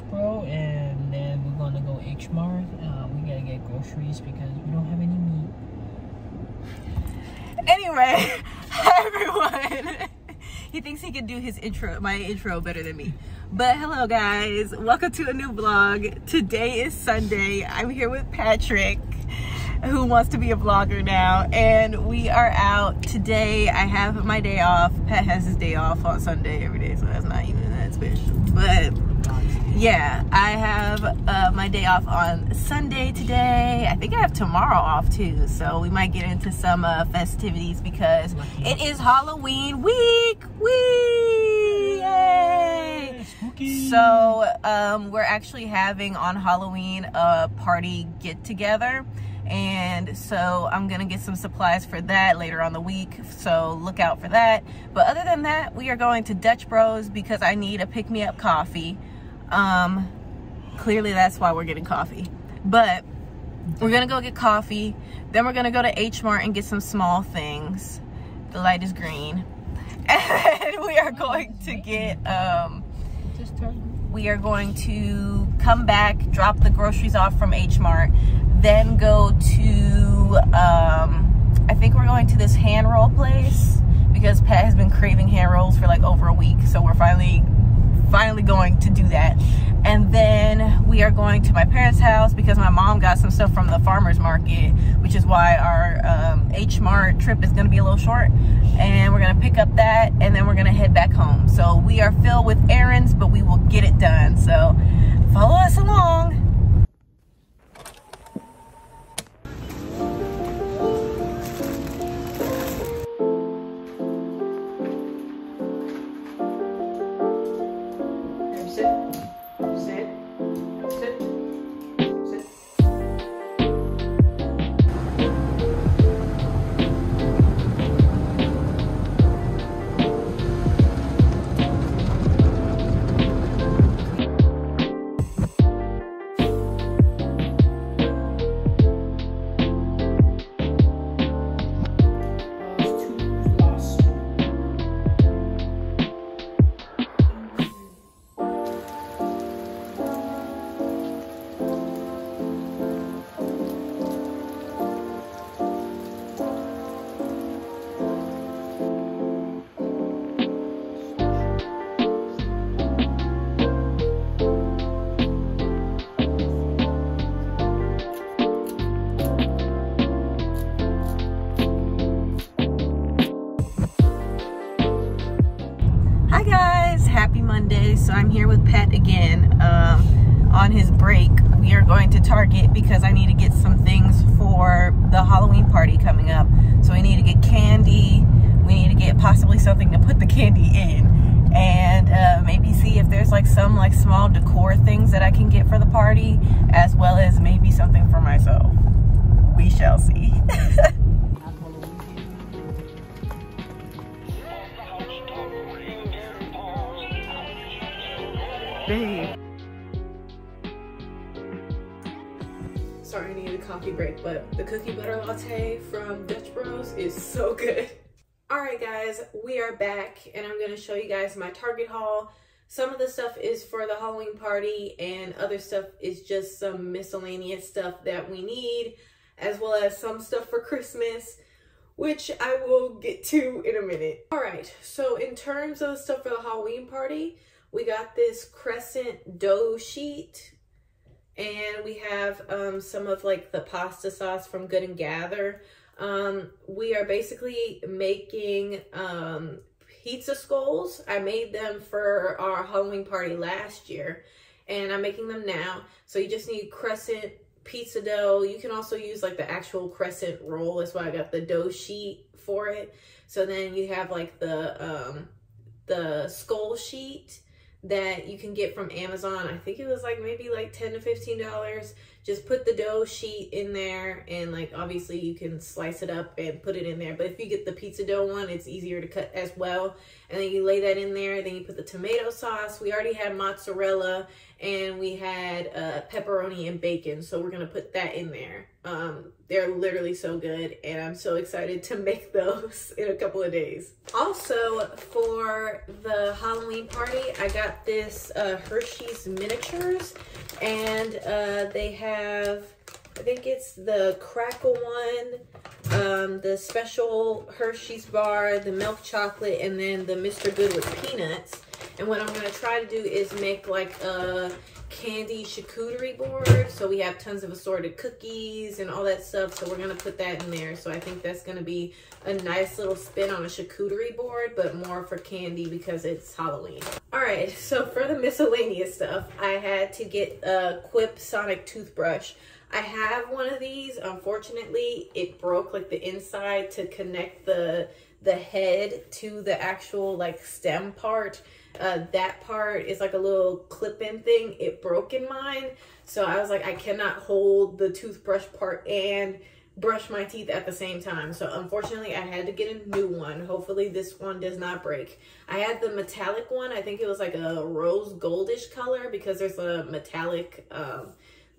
Bro, and then we're gonna go H Mart. We gotta get groceries because we don't have any meat. Anyway, hi everyone. He thinks he can do my intro better than me. But hello guys, welcome to a new vlog. Today is Sunday. I'm here with Patrick, who wants to be a vlogger now, and we are out today. I have my day off. Pat has his day off on Sunday every day, so that's not even that special. But yeah, I have my day off on Sunday today. I think I have tomorrow off too, so we might get into some festivities because it is Halloween week. Yay! Spooky. So we're actually having on Halloween a party get together, and so I'm gonna get some supplies for that later on the week, so look out for that. But other than that, we are going to Dutch Bros because I need a pick-me-up coffee. Clearly that's why we're getting coffee, but we're gonna go get coffee, then we're gonna go to H Mart and get some small things. The light is green. And we are going to get we are going to come back, drop the groceries off from H Mart, then go to I think we're going to this hand roll place because Pat has been craving hand rolls for like over a week, so we're finally going to do that. And then we are going to my parents' house because my mom got some stuff from the farmer's market, which is why our H Mart trip is going to be a little short. And we're going to pick up that, and then we're going to head back home. So we are filled with errands, but we will get it done. So follow us along. Happy Monday. So I'm here with Pat again on his break. We are going to Target because I need to get some things for the Halloween party coming up. So we need to get candy, we need to get possibly something to put the candy in, and maybe see if there's like some like small decor things that I can get for the party, as well as maybe something for myself. We shall see. Babe. Sorry, I needed a coffee break, but the cookie butter latte from Dutch Bros is so good. All right, guys, we are back, and I'm going to show you guys my Target haul. Some of the stuff is for the Halloween party, and other stuff is just some miscellaneous stuff that we need, as well as some stuff for Christmas, which I will get to in a minute. All right, so in terms of stuff for the Halloween party, we got this crescent dough sheet, and we have some of like the pasta sauce from Good and Gather. We are basically making pizza skulls. I made them for our Halloween party last year, and I'm making them now. So you just need crescent pizza dough. You can also use like the actual crescent roll. That's why I got the dough sheet for it. So then you have like the skull sheet that you can get from Amazon. I think it was like maybe like $10 to $15. Just put the dough sheet in there, and like obviously you can slice it up and put it in there, but if you get the pizza dough one, it's easier to cut as well. And then you lay that in there, then you put the tomato sauce. We already had mozzarella and we had pepperoni and bacon. So we're gonna put that in there. They're literally so good, and I'm so excited to make those in a couple of days. Also, for the Halloween party, I got this Hershey's miniatures, and they have, I think it's the crackle one, the special Hershey's bar, the milk chocolate, and then the Mr. Good with peanuts. And what I'm gonna try to do is make like a candy charcuterie board. So we have tons of assorted cookies and all that stuff. So we're gonna put that in there. So I think that's gonna be a nice little spin on a charcuterie board, but more for candy because it's Halloween. All right, so for the miscellaneous stuff, I had to get a Quip Sonic toothbrush. I have one of these. Unfortunately, it broke like the inside to connect the head to the actual like stem part. That part is like a little clip-in thing. It broke in mine. So I was like, I cannot hold the toothbrush part and brush my teeth at the same time. So unfortunately, I had to get a new one. Hopefully this one does not break. I had the metallic one. I think it was like a rose goldish color because there's a metallic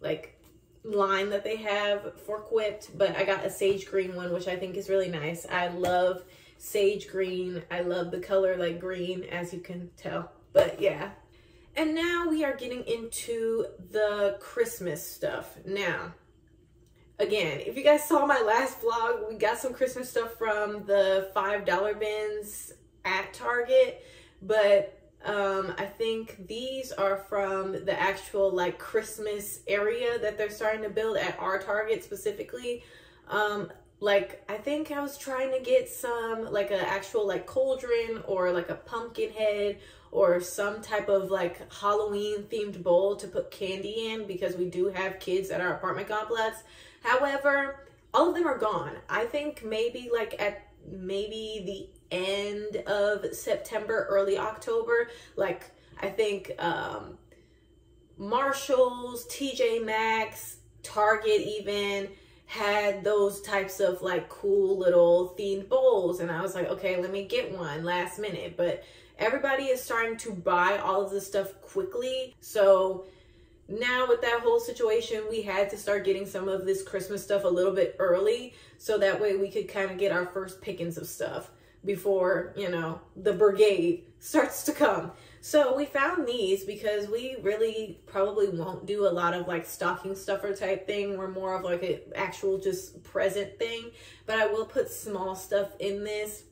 like line that they have for Quipped. But I got a sage green one, which I think is really nice. I love sage green. I love the color like green, as you can tell. But yeah. And now we are getting into the Christmas stuff. Now, again, if you guys saw my last vlog, we got some Christmas stuff from the $5 bins at Target. But I think these are from the actual like Christmas area that they're starting to build at our Target specifically. Like, I think I was trying to get some, like, an actual, like, cauldron or, like, a pumpkin head or some type of, like, Halloween-themed bowl to put candy in because we do have kids at our apartment complex. However, all of them are gone. I think maybe, like, at maybe the end of September, early October, like, I think Marshall's, TJ Maxx, Target even had those types of like cool little themed bowls, and I was like, okay, let me get one last minute. But everybody is starting to buy all of this stuff quickly, so now with that whole situation, we had to start getting some of this Christmas stuff a little bit early so that way we could kind of get our first pickings of stuff before, you know, the brigade starts to come. So we found these because we really probably won't do a lot of like stocking stuffer type thing. We're more of like an actual just present thing. But I will put small stuff in this.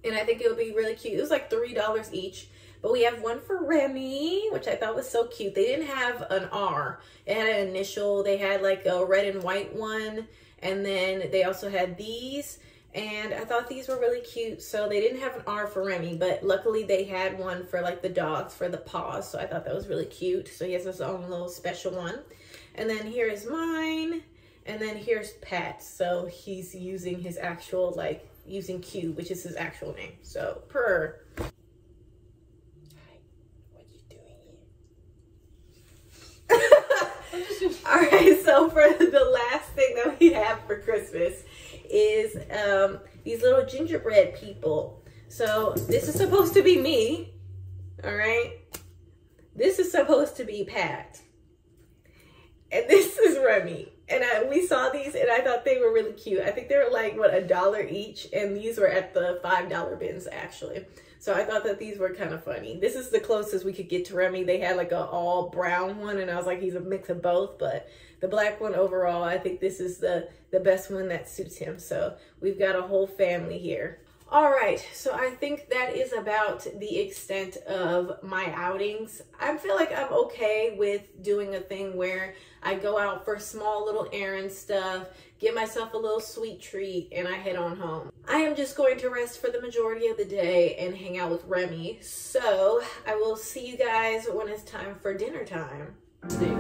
And I think it'll be really cute. It was like $3 each. But we have one for Remy, which I thought was so cute. They didn't have an R. It had an initial. They had like a red and white one. And then they also had these. And I thought these were really cute. So they didn't have an R for Remy, but luckily they had one for like the dogs, for the paws. So I thought that was really cute. So he has his own little special one. And then here's mine. And then here's Pat's. So he's using his actual, like, using Q, which is his actual name. So, purr. Hi, what you doing here? All right, so for the last thing that we have for Christmas is these little gingerbread people. So this is supposed to be me, all right? This is supposed to be Pat. And this is Remy. And we saw these and I thought they were really cute. I think they were like, what, $1 each? And these were at the $5 bins actually. So I thought that these were kind of funny. This is the closest we could get to Remy. They had like a all brown one and I was like, he's a mix of both. But the black one overall, I think this is the best one that suits him. So we've got a whole family here. All right, so I think that is about the extent of my outings. I feel like I'm okay with doing a thing where I go out for small little errand stuff, get myself a little sweet treat, and I head on home. I am just going to rest for the majority of the day and hang out with Remy. So I will see you guys when it's time for dinner time. Okay.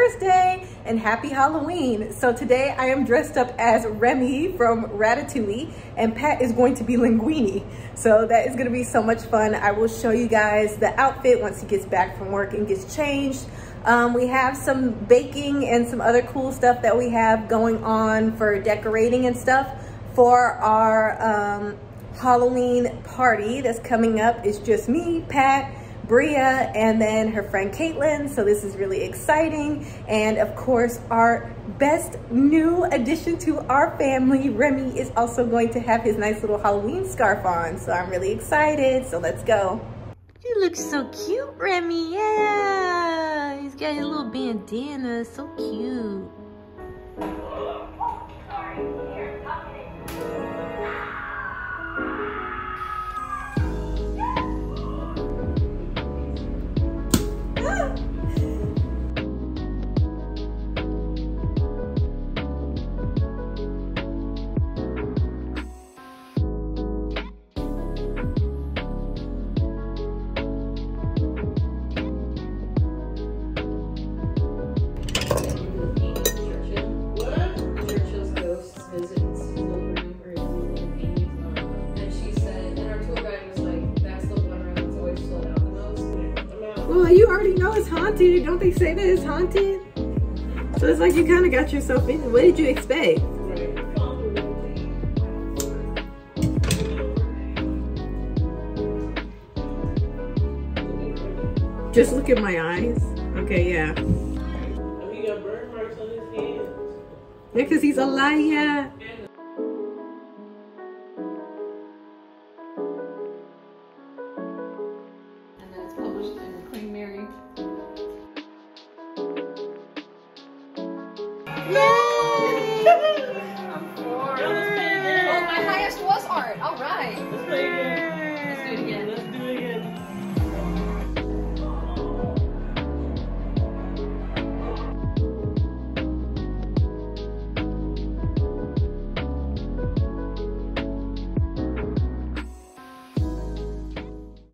Thursday and happy Halloween. So today I am dressed up as Remy from Ratatouille and Pat is going to be Linguini. So that is gonna be so much fun. I will show you guys the outfit once he gets back from work and gets changed. We have some baking and some other cool stuff that we have going on for decorating and stuff for our Halloween party that's coming up. It's just me, Pat, Bria, and then her friend Caitlin. So this is really exciting. And of course, our best new addition to our family, Remy, is also going to have his nice little Halloween scarf on. So I'm really excited. So let's go. You look so cute, Remy. Yeah. He's got his little bandana. So cute. Well, you already know it's haunted. Don't they say that it's haunted? So it's like you kind of got yourself in. What did you expect? Just look at my eyes. Okay, yeah. He got burn marks on his hands. Yeah, because he's a liar. Oh, my highest was art.